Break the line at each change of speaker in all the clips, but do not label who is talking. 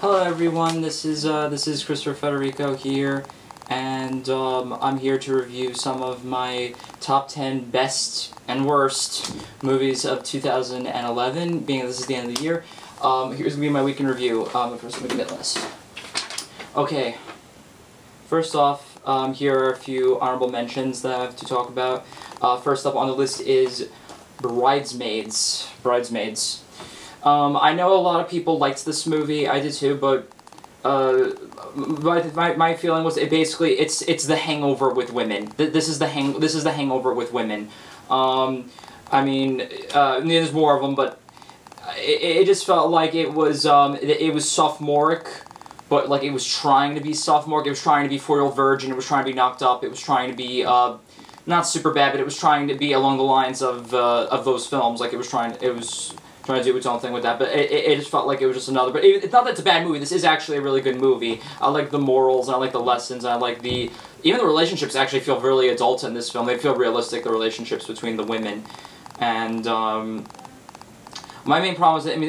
Hello everyone, this is Christopher Federico here, and I'm here to review some of my top 10 best and worst movies of 2011, being this is the end of the year. Here's going to be my week in review. First let me get this. Okay, first off, here are a few honorable mentions that I have to talk about. First up on the list is Bridesmaids. I know a lot of people liked this movie. I did too, but my feeling was it's The Hangover with women. This is the Hangover with women. I mean, there's more of them, but it just felt like it was sophomoric, but like it was trying to be sophomoric. It was trying to be 4-Year-Old Virgin. It was trying to be Knocked Up. It was trying to be not super bad, but it was trying to be along the lines of those films. Like it was trying to do its own thing with that, but it just felt like it was just another, but it's not that it's a bad movie. This is actually a really good movie. I like the morals, and I like the lessons, and I like even the relationships actually feel really adult in this film. They feel realistic, the relationships between the women, and my main problem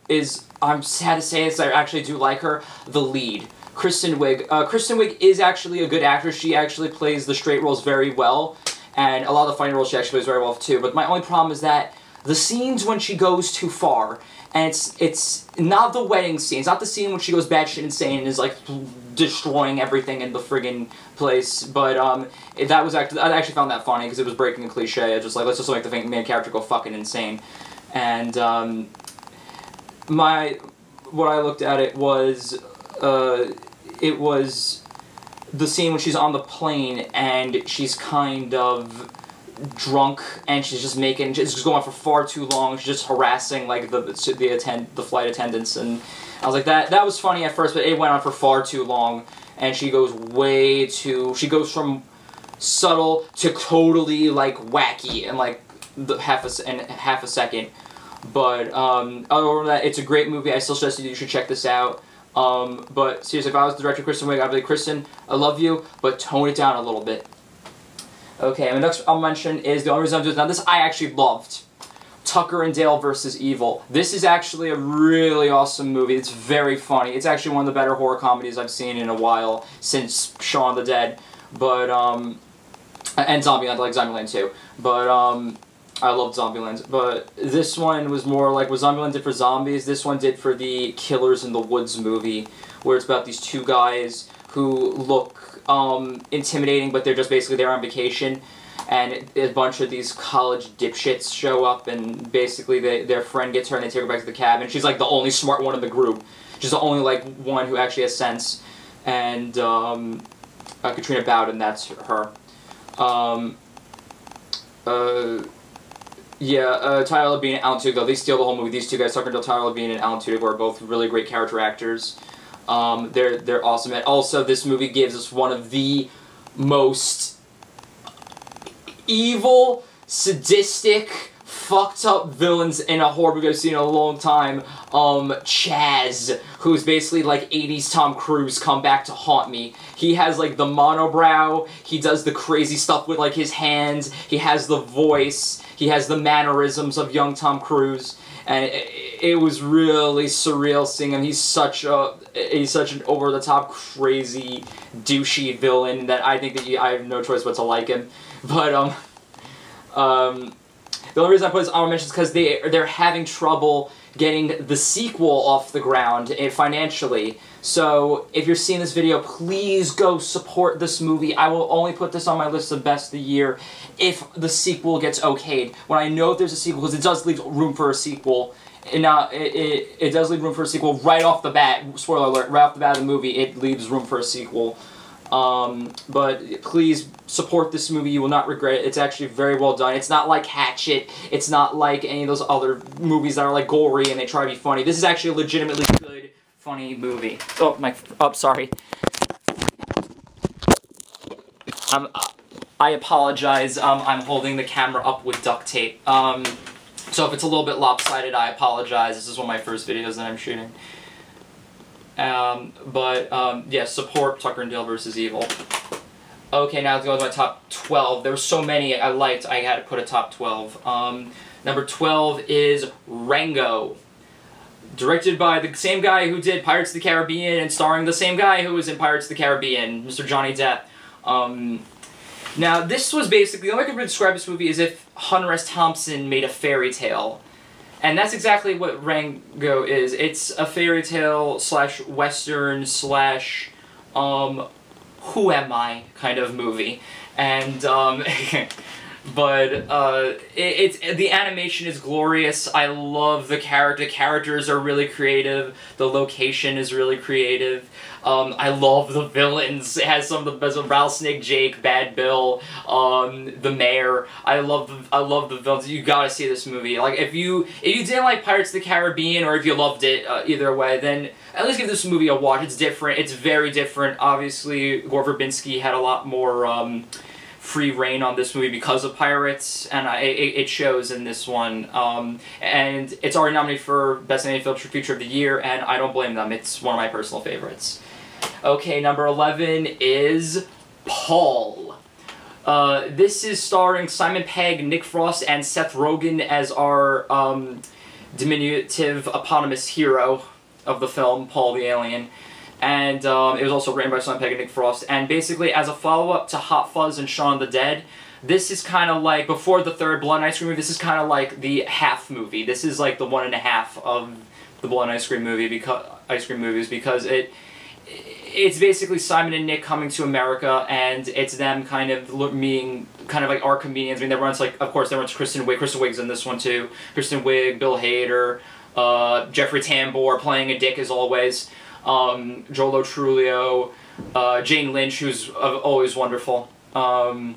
is, I'm sad to say this, I actually do like her, the lead, Kristen Wiig. Kristen Wiig is actually a good actress. She actually plays the straight roles very well, and a lot of the funny roles she actually plays very well too, but my only problem is that the scenes when she goes too far, and it's not the wedding scene, it's not the scene when she goes batshit insane and is like destroying everything in the friggin' place, but I actually found that funny because it was breaking a cliche. It's just like, let's just make the main character go fucking insane. And what I looked at it was the scene when she's on the plane and she's kind of drunk and she's just going on for far too long. She's just harassing like the flight attendants, and I was like, that was funny at first, but it went on for far too long, and she goes from subtle to totally like wacky in like half a second. But other than that, it's a great movie. I still suggest you should check this out. But seriously, if I was the director, Kristen Wiig, I'd be like, Kristen, I love you, but tone it down a little bit. Okay, and the next I'll mention is, the only reason I'm doing this, now this I actually loved, Tucker and Dale vs. Evil. This is actually a really awesome movie. It's very funny. It's actually one of the better horror comedies I've seen in a while, since Shaun of the Dead, but, and Zombieland, I like Zombieland too, but, I loved Zombieland, but this one was more like what Zombieland did for zombies, this one did for the Killers in the Woods movie, where it's about these two guys who look intimidating, but they're just basically there on vacation, and a bunch of these college dipshits show up, and basically their friend gets her and they take her back to the cabin. She's like the only smart one in the group. She's the only like one who actually has sense, and Katrina Bowden, that's her. Tyler Labine and Alan Tudyk, they steal the whole movie. These two guys, Tucker and Dale, Tyler Labine and Alan Tudyk, are both really great character actors. They're awesome. And also, this movie gives us one of the most evil, sadistic, fucked up villains in a horror movie I've seen in a long time. Chaz, who's basically like 80s Tom Cruise come back to haunt me. He has like the monobrow, he does the crazy stuff with like his hands, he has the voice, he has the mannerisms of young Tom Cruise, and it was really surreal seeing him. He's such an over-the-top, crazy, douchey villain that I think that I have no choice but to like him. But the only reason I put this honorable mention is because they're having trouble getting the sequel off the ground financially. So if you're seeing this video, please go support this movie. I will only put this on my list of best of the year if the sequel gets okayed. When I know if there's a sequel, because it does leave room for a sequel. And now it does leave room for a sequel right off the bat. Spoiler alert! Right off the bat of the movie, it leaves room for a sequel. But please support this movie. You will not regret it. It's actually very well done. It's not like Hatchet. It's not like any of those other movies that are like gory and they try to be funny. This is actually a legitimately good, funny movie. Oh, sorry. I apologize. I'm holding the camera up with duct tape. So if it's a little bit lopsided, I apologize. This is one of my first videos that I'm shooting. Yeah, support Tucker and Dale vs. Evil. Okay, now let's go to my top 12. There were so many I liked, I had to put a top 12. Number 12 is Rango. Directed by the same guy who did Pirates of the Caribbean and starring the same guy who was in Pirates of the Caribbean, Mr. Johnny Depp. Now, this was basically, the only way I could describe this movie is if Hunter S. Thompson made a fairy tale. And that's exactly what Rango is. It's a fairy tale slash western slash who am I kind of movie. And but the animation is glorious. I love the characters are really creative. The location is really creative. I love the villains. It has some of the best, Rattlesnake Jake, Bad Bill, the mayor. I love the villains. You gotta see this movie. Like, if you didn't like Pirates of the Caribbean, or if you loved it, either way, then at least give this movie a watch. It's different. It's very different. Obviously, Gore Verbinski had a lot more free reign on this movie because of Pirates, and it shows in this one. And it's already nominated for Best Animated Feature of the Year, and I don't blame them. It's one of my personal favorites. Okay, number 11 is Paul. This is starring Simon Pegg, Nick Frost, and Seth Rogen as our diminutive eponymous hero of the film, Paul the Alien. And it was also written by Simon Pegg and Nick Frost. And basically, as a follow-up to Hot Fuzz and Shaun of the Dead, this is kind of like, before the third Blood and Ice Cream movie, this is kind of like the half movie. This is like the 1.5 of the Blood and Ice Cream movie, because it's basically Simon and Nick coming to America, and it's them kind of being kind of like our comedians. I mean, everyone's like, of course, everyone's Kristen Wiig. Kristen Wiig's in this one too. Kristen Wiig, Bill Hader, Jeffrey Tambor playing a dick as always. Joel Trulio, Jane Lynch, who's always wonderful. And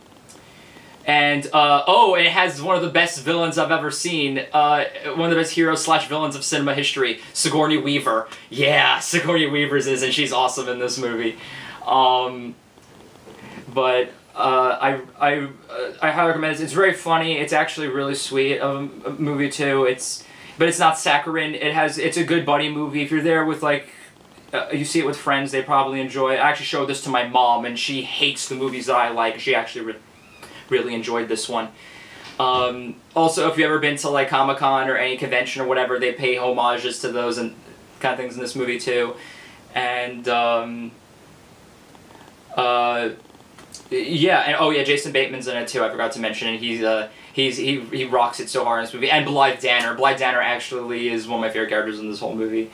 it has one of the best villains I've ever seen. One of the best heroes slash villains of cinema history, Sigourney Weaver. Yeah, Sigourney Weaver's and she's awesome in this movie. I highly recommend it. It's very funny. It's actually really sweet of a movie too. But it's not saccharine. It's a good buddy movie. If you're there with like, you see it with friends, they probably enjoy it. I actually showed this to my mom, and she hates the movies that I like. She actually really enjoyed this one. Also, if you've ever been to like Comic-Con or any convention or whatever, they pay homages to those and kind of things in this movie too. And Jason Bateman's in it too. I forgot to mention it. He rocks it so hard in this movie. And Blythe Danner. Blythe Danner actually is one of my favorite characters in this whole movie.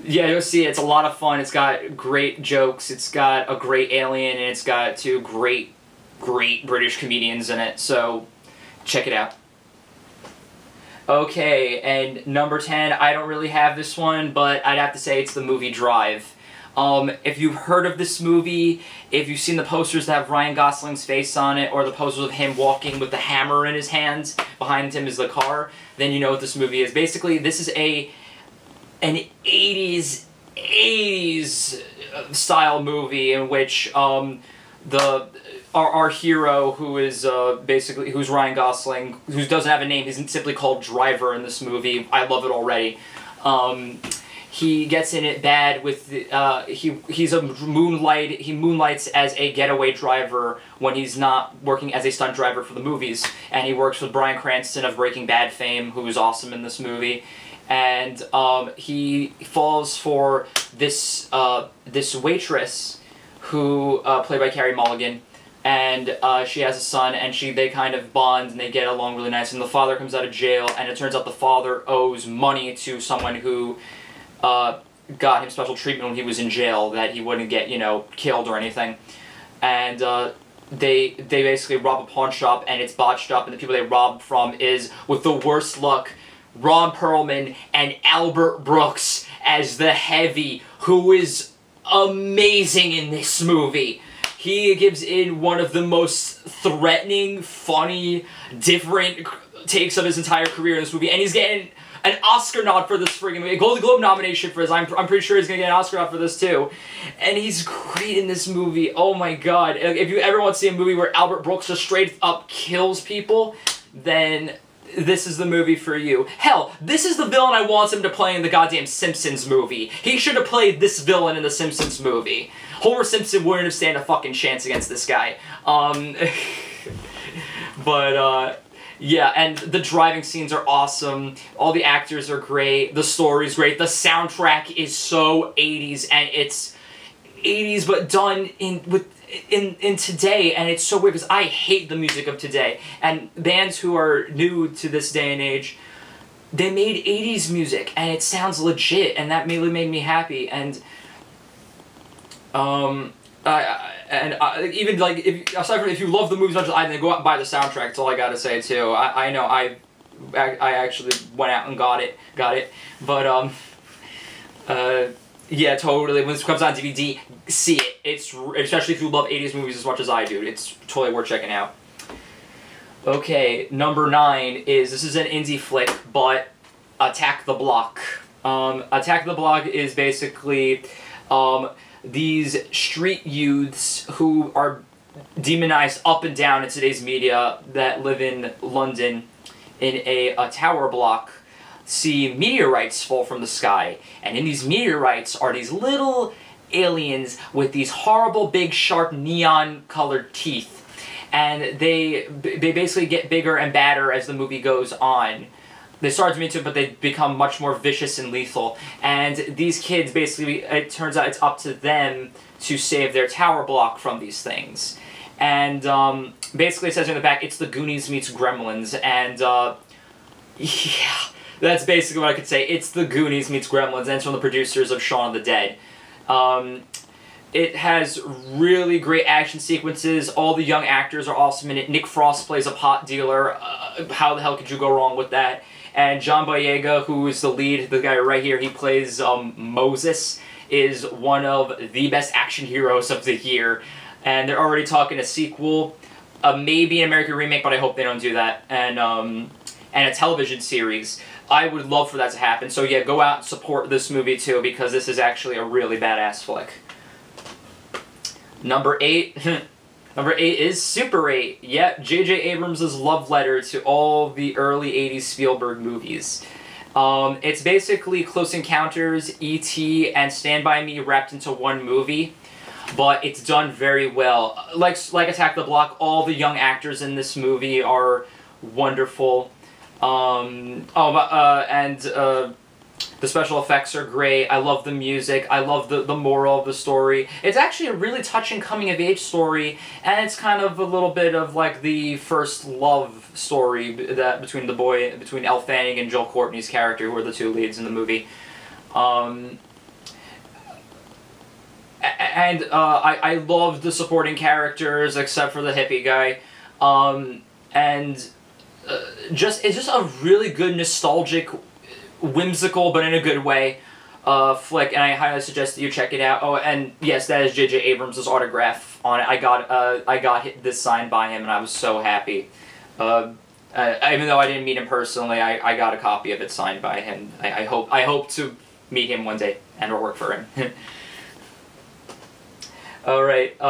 Yeah, you'll see it's a lot of fun. It's got great jokes, it's got a great alien, and it's got two great British comedians in it, so check it out. Okay, and number 10, I don't really have this one, but I'd have to say it's the movie Drive. If you've heard of this movie, if you've seen the posters that have Ryan Gosling's face on it, or the posters of him walking with the hammer in his hands, behind him is the car, then you know what this movie is. Basically, this is an 80s style movie in which our hero, who is who's Ryan Gosling, who doesn't have a name, he's simply called Driver in this movie. I love it already. He gets in it bad with he moonlights as a getaway driver when he's not working as a stunt driver for the movies, and he works with Bryan Cranston of Breaking Bad fame, who is awesome in this movie. And he falls for this waitress who played by Carey Mulligan, and she has a son, and they kind of bond and they get along really nice. And the father comes out of jail, and it turns out the father owes money to someone who got him special treatment when he was in jail, that he wouldn't get, killed or anything. And they basically rob a pawn shop, and it's botched up, and the people they rob from is, with the worst luck, Ron Perlman and Albert Brooks as the Heavy, who is amazing in this movie. He gives in one of the most threatening, funny, different takes of his entire career in this movie, and he's getting an Oscar nod for this friggin' movie, a Golden Globe nomination for this. I'm pretty sure he's gonna get an Oscar nod for this too. And he's great in this movie. Oh my god. If you ever want to see a movie where Albert Brooks just straight up kills people, then this is the movie for you. Hell, this is the villain I want him to play in the goddamn Simpsons movie. He should have played this villain in the Simpsons movie. Homer Simpson wouldn't have stand a fucking chance against this guy. Yeah, and the driving scenes are awesome. All the actors are great. The story's great. The soundtrack is so 80s, and it's 80s but done in today, and it's so weird because I hate the music of today. And bands who are new to this day and age, they made 80s music, and it sounds legit, and that really made me happy. And even like aside from if you love the movies, then go out and buy the soundtrack. That's all I gotta say too. I know I actually went out and got it, but yeah, totally. When this comes on DVD, see it. It's especially if you love 80s movies as much as I do. It's totally worth checking out. Okay, number 9 this is an indie flick, but Attack the Block. Attack the Block is basically these street youths who are demonized up and down in today's media that live in London in a tower block see meteorites fall from the sky, and in these meteorites are these little aliens with these horrible big sharp neon colored teeth, and they basically get bigger and badder as the movie goes on. They start to meet it, but they become much more vicious and lethal. And these kids, basically, it turns out it's up to them to save their tower block from these things. And basically it says in the back, it's the Goonies meets Gremlins. And yeah, that's basically what I could say. It's the Goonies meets Gremlins, and it's from the producers of Shaun of the Dead. It has really great action sequences. All the young actors are awesome in it. Nick Frost plays a pot dealer. How the hell could you go wrong with that? And John Boyega, who is the lead, the guy right here, he plays Moses, is one of the best action heroes of the year. And they're already talking a sequel, maybe an American remake, but I hope they don't do that. And a television series. I would love for that to happen. So yeah, go out and support this movie too, because this is actually a really badass flick. Number 8. Number 8 is Super 8. Yep, J.J. Abrams' love letter to all the early 80s Spielberg movies. It's basically Close Encounters, E.T., and Stand By Me wrapped into one movie, but it's done very well. Like Attack the Block, all the young actors in this movie are wonderful. The special effects are great. I love the music. I love the moral of the story. It's actually a really touching coming-of-age story, and it's kind of a little bit of like the first love story between Elle Fanning and Joel Courtney's character, who are the two leads in the movie. I love the supporting characters, except for the hippie guy. It's just a really good, nostalgic, whimsical, but in a good way, flick, and I highly suggest that you check it out. Oh, and yes, that is J.J. Abrams' autograph on it. I got this signed by him, and I was so happy. Even though I didn't meet him personally, I got a copy of it signed by him. I hope to meet him one day and or work for him. All right,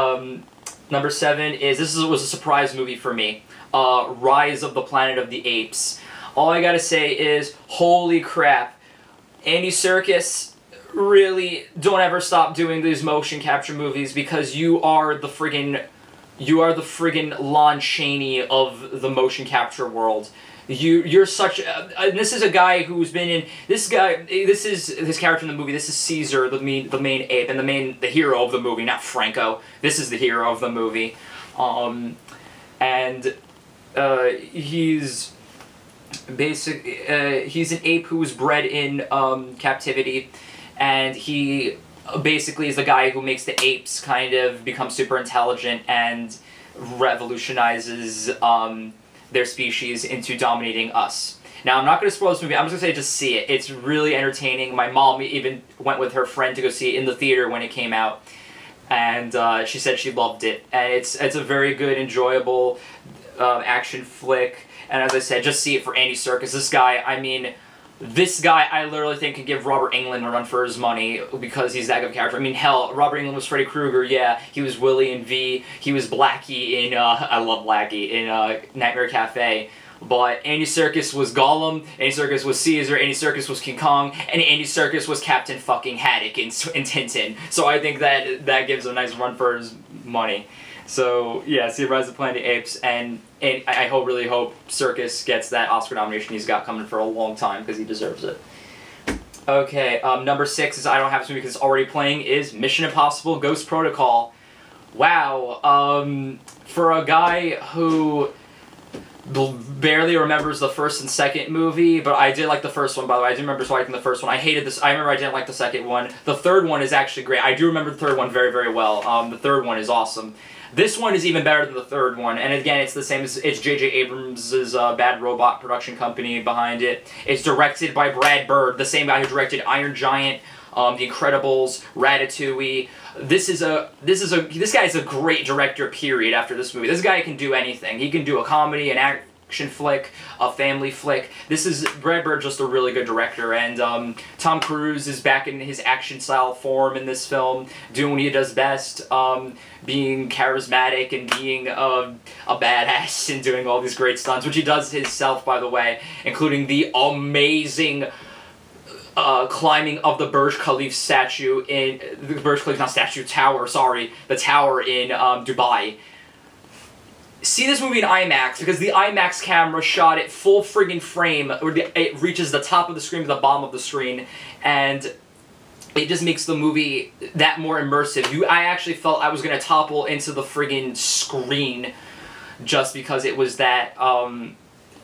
number 7 was a surprise movie for me. Rise of the Planet of the Apes. All I gotta say is, holy crap, Andy Serkis, really, don't ever stop doing these motion capture movies, because you are the friggin' Lon Chaney of the motion capture world. You're such and this is a guy who's been in this is his character in the movie. This is Caesar, the main ape, and the hero of the movie, not Franco. This is the hero of the movie, he's he's an ape who was bred in captivity, and he basically is the guy who makes the apes kind of become super intelligent and revolutionizes their species into dominating us. Now, I'm not going to spoil this movie. I'm just going to say just see it. It's really entertaining. My mom even went with her friend to go see it in the theater when it came out, and she said she loved it. And it's a very good, enjoyable action flick. And as I said, just see it for Andy Serkis. This guy, I literally think could give Robert Englund a run for his money, because he's that good of a character. I mean, hell, Robert Englund was Freddy Krueger, yeah. He was Willie in V. He was Blackie in, I love Blackie, in Nightmare Cafe. But Andy Serkis was Gollum, Andy Serkis was Caesar, Andy Serkis was King Kong, and Andy Serkis was Captain fucking Haddock in Tintin. So I think that gives a nice run for his money. So yeah, see Rise of the Planet of the Apes, and I really hope Serkis gets that Oscar nomination he's got coming for a long time because he deserves it. Okay, number 6 is I don't have this movie because it's already playing, is Mission Impossible Ghost Protocol. Wow, for a guy who barely remembers the first and second movie, but I did like the first one, by the way. I do remember liking the first one. I hated this. I remember I didn't like the second one. The third one is actually great. I do remember the third one very, very well. The third one is awesome. This one is even better than the third one, and again, it's the same as it's J.J. Abrams' Bad Robot production company behind it. It's directed by Brad Bird, the same guy who directed Iron Giant, The Incredibles, Ratatouille. This guy is a great director. Period. After this movie, this guy can do anything. He can do a comedy, an action flick, a family flick. This is Brad Bird, just a really good director, and Tom Cruise is back in his action style form in this film, doing what he does best, being charismatic and being a badass and doing all these great stunts, which he does himself, by the way, including the amazing climbing of the Burj Khalifa statue in the Burj Khalifa, not statue, tower. Sorry, the tower in Dubai. See this movie in IMAX, because the IMAX camera shot it full friggin' frame, where it reaches the top of the screen to the bottom of the screen, and it just makes the movie that more immersive. I actually felt I was gonna topple into the friggin' screen, just because it was that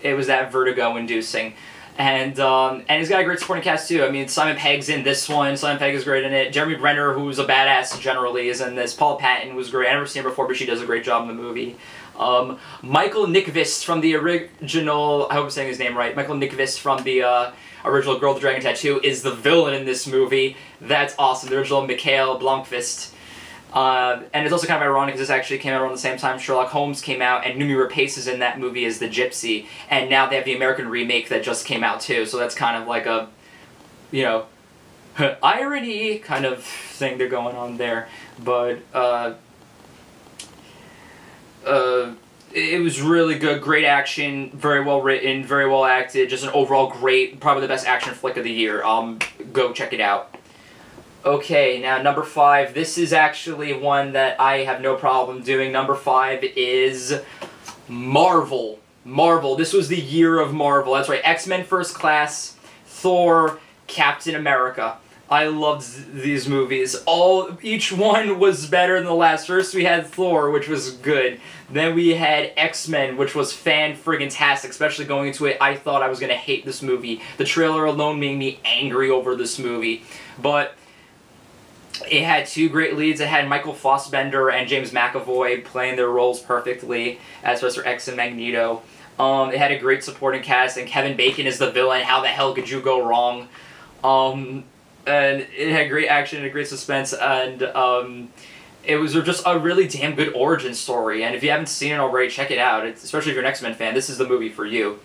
vertigo-inducing. And he's got a great supporting cast too. I mean, Simon Pegg's in this one. Simon Pegg is great in it. Jeremy Renner, who's a badass generally, is in this. Paula Patton was great. I've never seen her before, but she does a great job in the movie. Michael Nyqvist from the original, I hope I'm saying his name right, Michael Nyqvist from the original Girl with the Dragon Tattoo is the villain in this movie. That's awesome. The original Mikael Blomkvist. And it's also kind of ironic because this actually came out around the same time Sherlock Holmes came out, and Noomi Rapace is in that movie as the Gypsy, and now they have the American remake that just came out too, so that's kind of like a, you know, irony kind of thing they're going on there. But, it was really good, great action, very well written, very well acted, just an overall great, probably the best action flick of the year. Go check it out. Okay, now number 5, this is actually one that I have no problem doing. Number 5 is Marvel. Marvel. This was the year of Marvel. That's right, X-Men First Class, Thor, Captain America. I loved these movies. Each one was better than the last. First we had Thor, which was good. Then we had X-Men, which was fan-friggin-tastic, especially going into it. I thought I was going to hate this movie. The trailer alone made me angry over this movie. But it had two great leads. It had Michael Fassbender and James McAvoy playing their roles perfectly as Professor X and Magneto. It had a great supporting cast, and Kevin Bacon is the villain. How the hell could you go wrong? And it had great action and great suspense, and it was just a really damn good origin story. And if you haven't seen it already, check it out. Especially if you're an X-Men fan, this is the movie for you.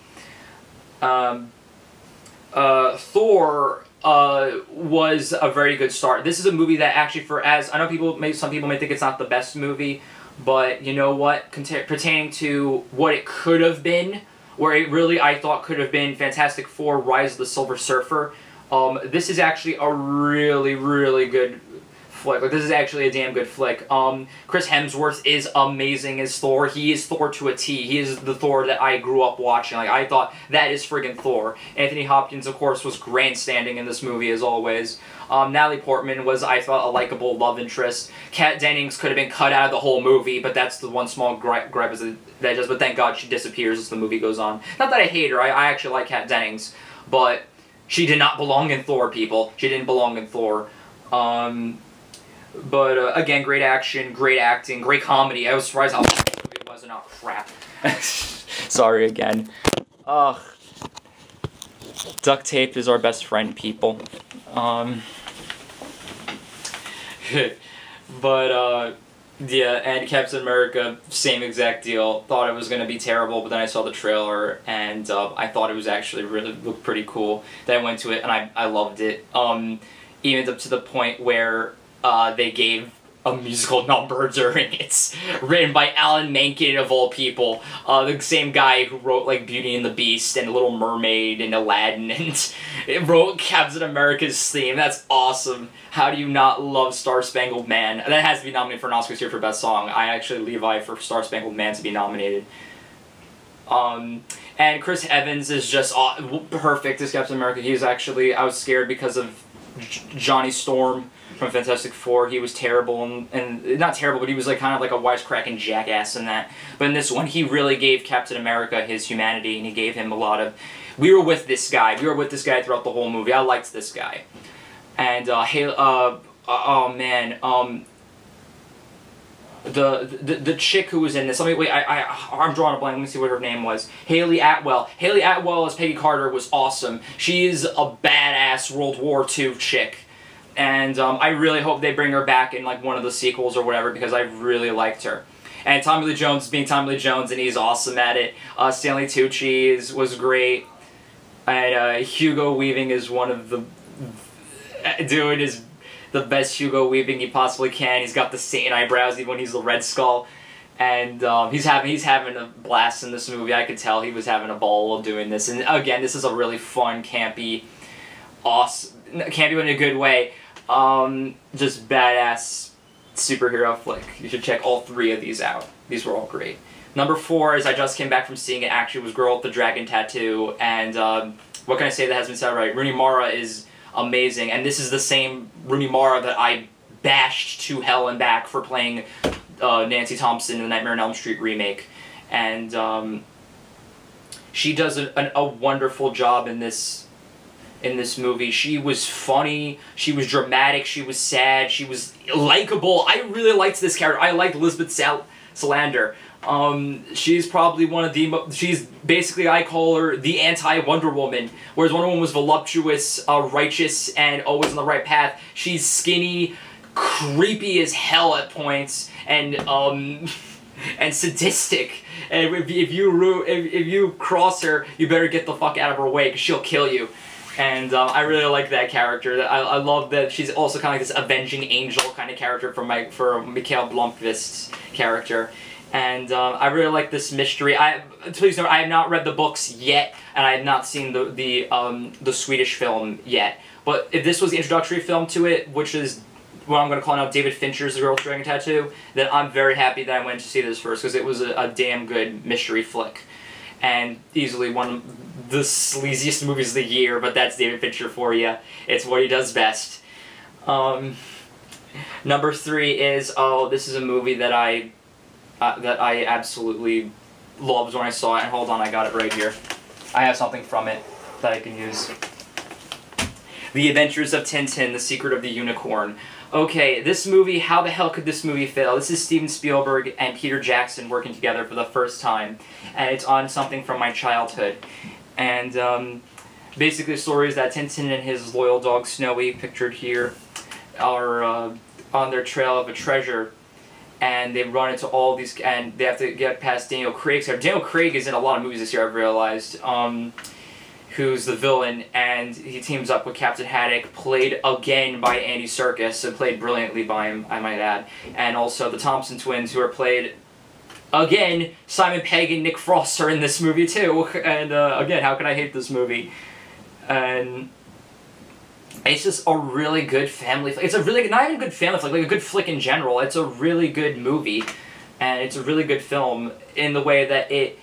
Thor was a very good start. This is a movie that actually, I know some people may think it's not the best movie, but you know what? Pertaining to what it could have been, where it really, I thought, could have been Fantastic Four: Rise of the Silver Surfer. This is actually a really, really good flick. Like, this is actually a damn good flick. Chris Hemsworth is amazing as Thor. He is Thor to a T. He is the Thor that I grew up watching. Like, I thought, that is friggin' Thor. Anthony Hopkins, of course, was grandstanding in this movie, as always. Natalie Portman was, I thought, a likable love interest. Kat Dennings could have been cut out of the whole movie, but that's the one small gripe that does, but thank God she disappears as the movie goes on. Not that I hate her. I actually like Kat Dennings, but she did not belong in Thor, people. She didn't belong in Thor. But again, great action, great acting, great comedy. I was surprised how bad the movie was, and oh crap. Sorry again. Ugh. Duct tape is our best friend, people. Yeah, and Captain America, same exact deal. Thought it was going to be terrible, but then I saw the trailer, and I thought it was actually looked pretty cool. Then I went to it, and I loved it. Even up to the point where they gave a musical number during it, written by Alan Menken of all people, the same guy who wrote like Beauty and the Beast and Little Mermaid and Aladdin, and it wrote Captain America's theme. That's awesome. How do you not love Star Spangled Man? That has to be nominated for an Oscar this year for Best Song. I actually Levi for Star Spangled Man to be nominated. And Chris Evans is just perfect as Captain America. He's actually, I was scared because of Johnny Storm from Fantastic Four. He was terrible, and not terrible, but he was like kind of like a wisecracking jackass in that. But in this one, he really gave Captain America his humanity, and he gave him a lot of, we were with this guy. We were with this guy throughout the whole movie. I liked this guy. And, oh man, the chick who was in this, let me, wait, I'm drawing a blank, let me see what her name was. Hayley Atwell. Hayley Atwell as Peggy Carter was awesome. She is a badass World War II chick. And I really hope they bring her back in like one of the sequels or whatever, because I really liked her. And Tommy Lee Jones is being Tommy Lee Jones, and he's awesome at it. Stanley Tucci was great. And Hugo Weaving is one of the... Dude is the best Hugo Weaving he possibly can. He's got the Satan eyebrows even when he's the Red Skull. And he's having a blast in this movie. I could tell he was having a ball while doing this. And again, this is a really fun, campy, awesome... Campy in a good way. Just badass superhero flick. You should check all three of these out. These were all great. Number 4 is I just came back from seeing it, actually was Girl with the Dragon Tattoo, and what can I say that has been said right? Rooney Mara is amazing, and this is the same Rooney Mara that I bashed to hell and back for playing Nancy Thompson in the Nightmare on Elm Street remake, and she does a wonderful job in this movie. She was funny, she was dramatic, she was sad, she was likable. I really liked this character. I liked Elizabeth Salander. She's probably one of the she's basically, I call her the anti-Wonder Woman, whereas Wonder Woman was voluptuous, righteous, and always on the right path. She's skinny, creepy as hell at points, and and sadistic. And if you cross her, you better get the fuck out of her way, because she'll kill you. And I really like that character. I love that she's also kind of like this avenging angel kind of character for Mikael Blomkvist's character. And I really like this mystery. Please note, I have not read the books yet, and I have not seen the Swedish film yet. But if this was the introductory film to it, which is what I'm going to call now David Fincher's The Girl with the Dragon Tattoo, then I'm very happy that I went to see this first, because it was a damn good mystery flick. And easily one of the sleaziest movies of the year, but that's David Fincher for you. It's what he does best. Number 3 is, this is a movie that I absolutely loved when I saw it. And hold on, I got it right here. I have something from it that I can use. The Adventures of Tintin, The Secret of the Unicorn. Okay, this movie, how the hell could this movie fail? This is Steven Spielberg and Peter Jackson working together for the first time, and it's on something from my childhood. And basically the story is that Tintin and his loyal dog Snowy, pictured here, are on their trail of a treasure, and they run into all these, and they have to get past Daniel Craig's character. Daniel Craig is in a lot of movies this year, I've realized. Who's the villain, and he teams up with Captain Haddock, played again by Andy Serkis, and played brilliantly by him, I might add. And also the Thompson twins, who are played, again, Simon Pegg and Nick Frost are in this movie too. And again, how can I hate this movie? And it's just a really good family flick. It's a really, not even good family flick, like a good flick in general. It's a really good movie, and it's a really good film in the way that it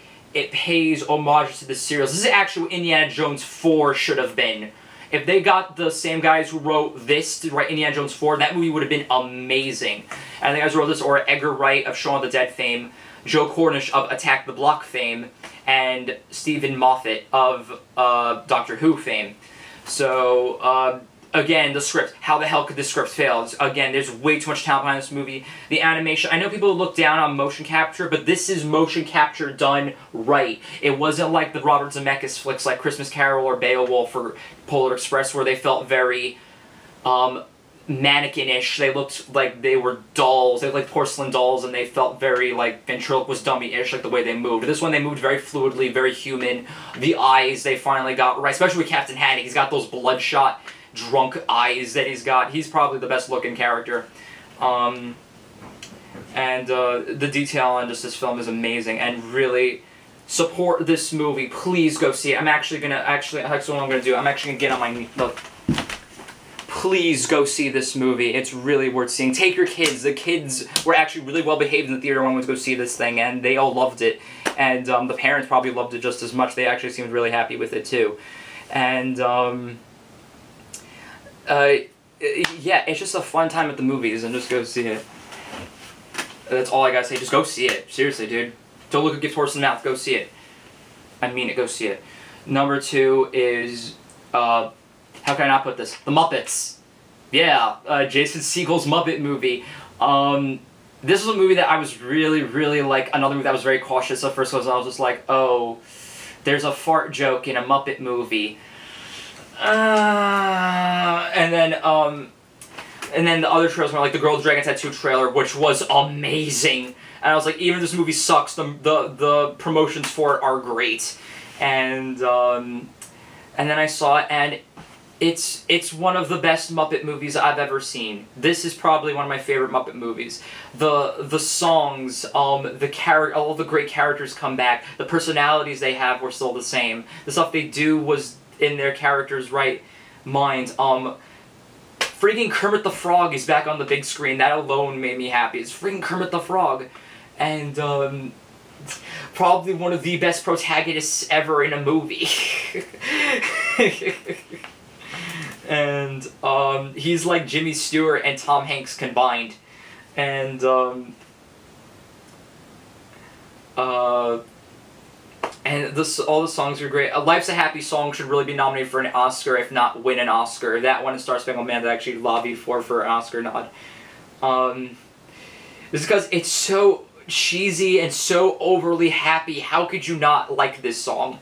pays homage to the serials. This is actually what Indiana Jones 4 should have been. If they got the same guys who wrote this to write Indiana Jones 4, that movie would have been amazing. And the guys who wrote this are Edgar Wright of Shaun of the Dead fame, Joe Cornish of Attack the Block fame, and Stephen Moffat of Doctor Who fame. So, again, the script. How the hell could this script fail? Again, there's way too much talent behind this movie. The animation. I know people look down on motion capture, but this is motion capture done right. It wasn't like the Robert Zemeckis flicks like Christmas Carol or Beowulf or Polar Express, where they felt very mannequin-ish. They looked like they were dolls. They looked like porcelain dolls, and they felt very like ventriloquist dummy-ish, like the way they moved. This one, they moved very fluidly, very human. The eyes, they finally got right, especially with Captain Haddock. He's got those bloodshot, drunk eyes that he's got. He's probably the best looking character. And the detail on just this film is amazing, and really support this movie. Please go see it. I'm actually gonna that's what I'm gonna do. I'm actually gonna get on my knee. Look. Please go see this movie. It's really worth seeing. Take your kids. The kids were actually really well behaved in the theater when we went to go see this thing, and they all loved it. And the parents probably loved it just as much. They actually seemed really happy with it too. And yeah, it's just a fun time at the movies, and just go see it. That's all I gotta say. Just go see it. Seriously, dude. Don't look a gift horse in the mouth. Go see it. I mean it. Go see it. Number 2 is, how can I not put this? The Muppets. Yeah, Jason Segel's Muppet movie. This was a movie that I was really, really like. Another movie that I was very cautious of first, because I was just like, oh, there's a fart joke in a Muppet movie. And then the other trailers were like the Girl with the Dragon Tattoo trailer, which was amazing. And I was like, even if this movie sucks, the promotions for it are great. And then I saw it, and it's one of the best Muppet movies I've ever seen. This is probably one of my favorite Muppet movies. The songs, all the great characters come back. The personalities they have were still the same. The stuff they do was in their characters' right minds. Freaking Kermit the Frog is back on the big screen. That alone made me happy. It's freaking Kermit the Frog. And, probably one of the best protagonists ever in a movie. And, he's like Jimmy Stewart and Tom Hanks combined. And, all the songs are great. Life's a Happy Song should really be nominated for an Oscar, if not win an Oscar. That one and Star Spangled Man that actually lobby for an Oscar nod. It's because it's so cheesy and so overly happy. How could you not like this song?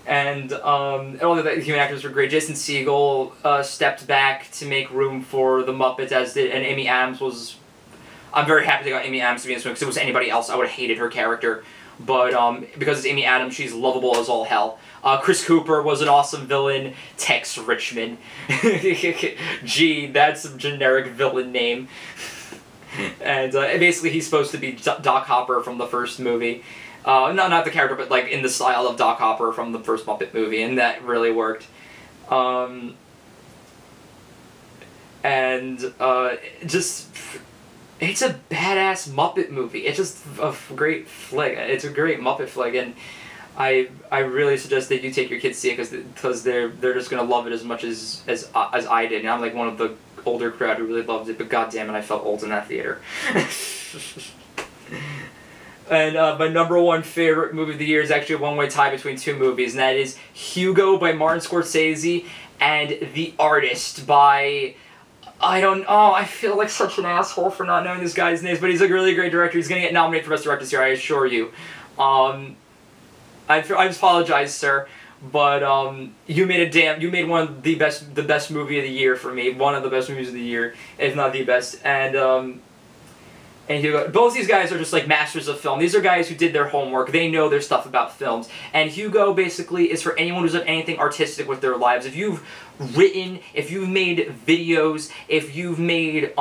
And all the human actors were great. Jason Segel stepped back to make room for the Muppets, as did, and Amy Adams was... I'm very happy they got Amy Adams to be in this one, because if it was anybody else, I would have hated her character. But because it's Amy Adams, she's lovable as all hell. Chris Cooper was an awesome villain. Tex Richmond. Gee, that's a generic villain name. And basically he's supposed to be Doc Hopper from the first movie. Not the character, but like in the style of Doc Hopper from the first Muppet movie, and that really worked. It's a badass Muppet movie. It's just a great flick. It's a great Muppet flick, and I really suggest that you take your kids to see it, because they're just gonna love it as much as I did. And I'm like one of the older crowd who really loved it, but goddamn it, I felt old in that theater. And my number 1 favorite movie of the year is actually a one-way tie between 2 movies, and that is Hugo by Martin Scorsese and The Artist by... I feel like such an asshole for not knowing this guy's names, but he's a really great director. He's gonna get nominated for Best Director this year, I assure you. I apologize, sir, but you made one of the best movie of the year for me. One of the best movies of the year, if not the best. And Hugo, both these guys are just like masters of film. These are guys who did their homework. They know their stuff about films. And Hugo basically is for anyone who's done anything artistic with their lives. If you've written, if you've made videos, if you've made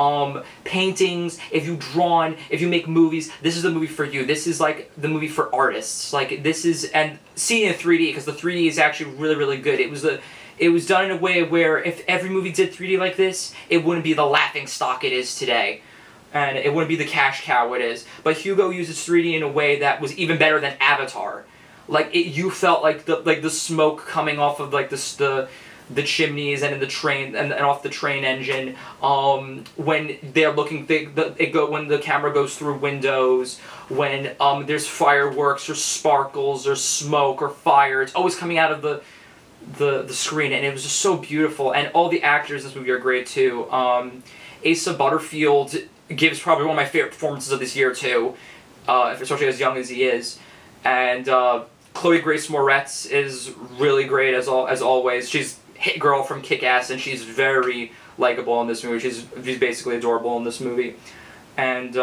paintings, if you've drawn, if you make movies, this is the movie for you. This is like the movie for artists. Like this is, and seeing it in 3D, because the 3D is actually really, really good. It was done in a way where if every movie did 3D like this, it wouldn't be the laughing stock it is today. And it wouldn't be the cash cow it is. But Hugo uses 3D in a way that was even better than Avatar. Like you felt like the smoke coming off of like the chimneys and in the train and off the train engine. When they're looking, when the camera goes through windows. When there's fireworks or sparkles or smoke or fire, it's always coming out of the screen, and it was just so beautiful. And all the actors in this movie are great too. Asa Butterfield gives probably one of my favorite performances of this year too, especially as young as he is. And Chloe Grace Moretz is really great as always. She's Hit Girl from Kick-Ass, and she's very likable in this movie. She's basically adorable in this movie. And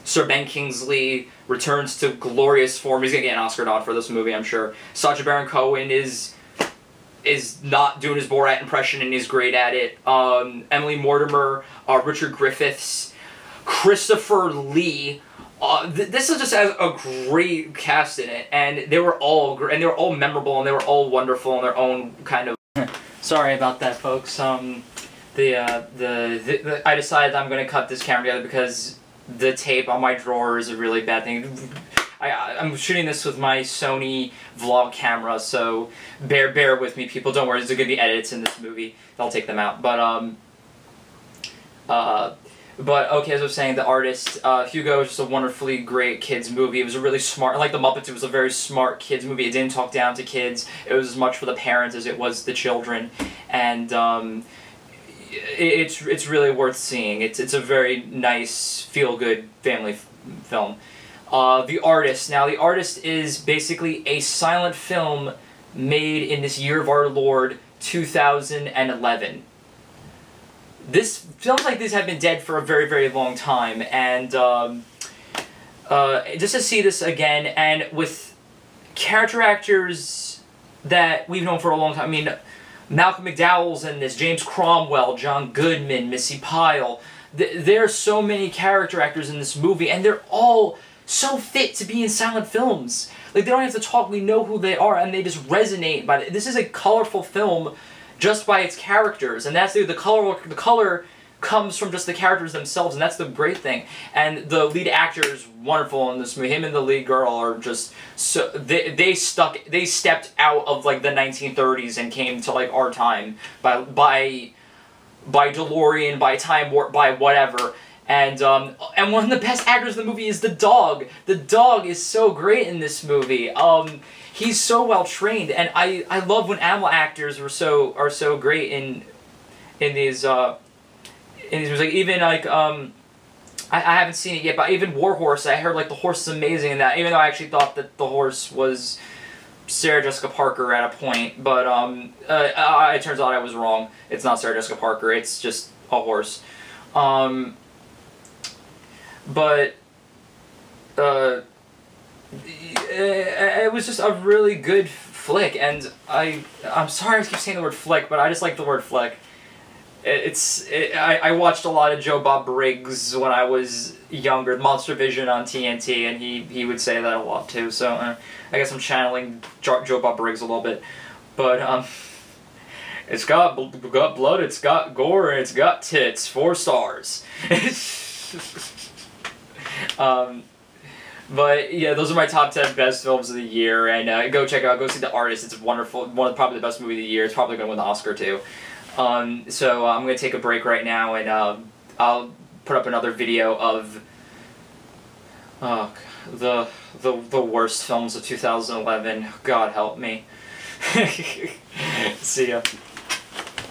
Sir Ben Kingsley returns to glorious form. He's gonna get an Oscar nod for this movie, I'm sure. Sacha Baron Cohen is not doing his Borat impression, and he's great at it. Emily Mortimer, Richard Griffiths, Christopher Lee. This is just has a great cast in it, and they were all memorable, and they were all wonderful in their own kind of. Sorry about that, folks. I decided I'm gonna cut this camera together because the tape on my drawer is a really bad thing. I'm shooting this with my Sony vlog camera, so bear with me, people. Don't worry, there's gonna be edits in this movie. I'll take them out, But okay, as I was saying, The Artist, Hugo is just a wonderfully great kids movie. It was a really smart, like The Muppets, it was a very smart kids movie. It didn't talk down to kids. It was as much for the parents as it was the children, and it's really worth seeing. It's a very nice, feel-good family film. The Artist. Now, The Artist is basically a silent film made in this year of our Lord, 2011. Films like this have been dead for a very, very long time, and just to see this again, and with character actors that we've known for a long time. I mean, Malcolm McDowell's in this, James Cromwell, John Goodman, Missy Pyle. There are so many character actors in this movie, and they're all so fit to be in silent films. Like, they don't have to talk, we know who they are, and they just resonate by it. This is a colorful film just by its characters, and that's the color comes from just the characters themselves, and that's the great thing. And the lead actor is wonderful in this movie. Him and the lead girl are just so they stepped out of like the 1930s and came to like our time by DeLorean, by Time Warp, by whatever. And one of the best actors in the movie is the dog. The dog is so great in this movie. He's so well trained, and I love when animal actors are so great in these movies. Like, even like I haven't seen it yet, but even War Horse, I heard like the horse is amazing in that. Even though I actually thought that the horse was Sarah Jessica Parker at a point, but it turns out I was wrong. It's not Sarah Jessica Parker. It's just a horse. But it was just a really good flick, and I'm sorry I keep saying the word flick, but I just like the word flick. I watched a lot of Joe Bob Briggs when I was younger, Monster Vision on TNT, and he would say that a lot too, so I guess I'm channeling Joe Bob Briggs a little bit. But it's got blood, it's got gore, and it's got tits. 4 stars. But yeah, those are my top 10 best films of the year, and go check it out. Go see The Artist. It's wonderful. Probably the best movie of the year. It's probably going to win the Oscar too. So I'm going to take a break right now, and I'll put up another video of the worst films of 2011. God help me. See ya.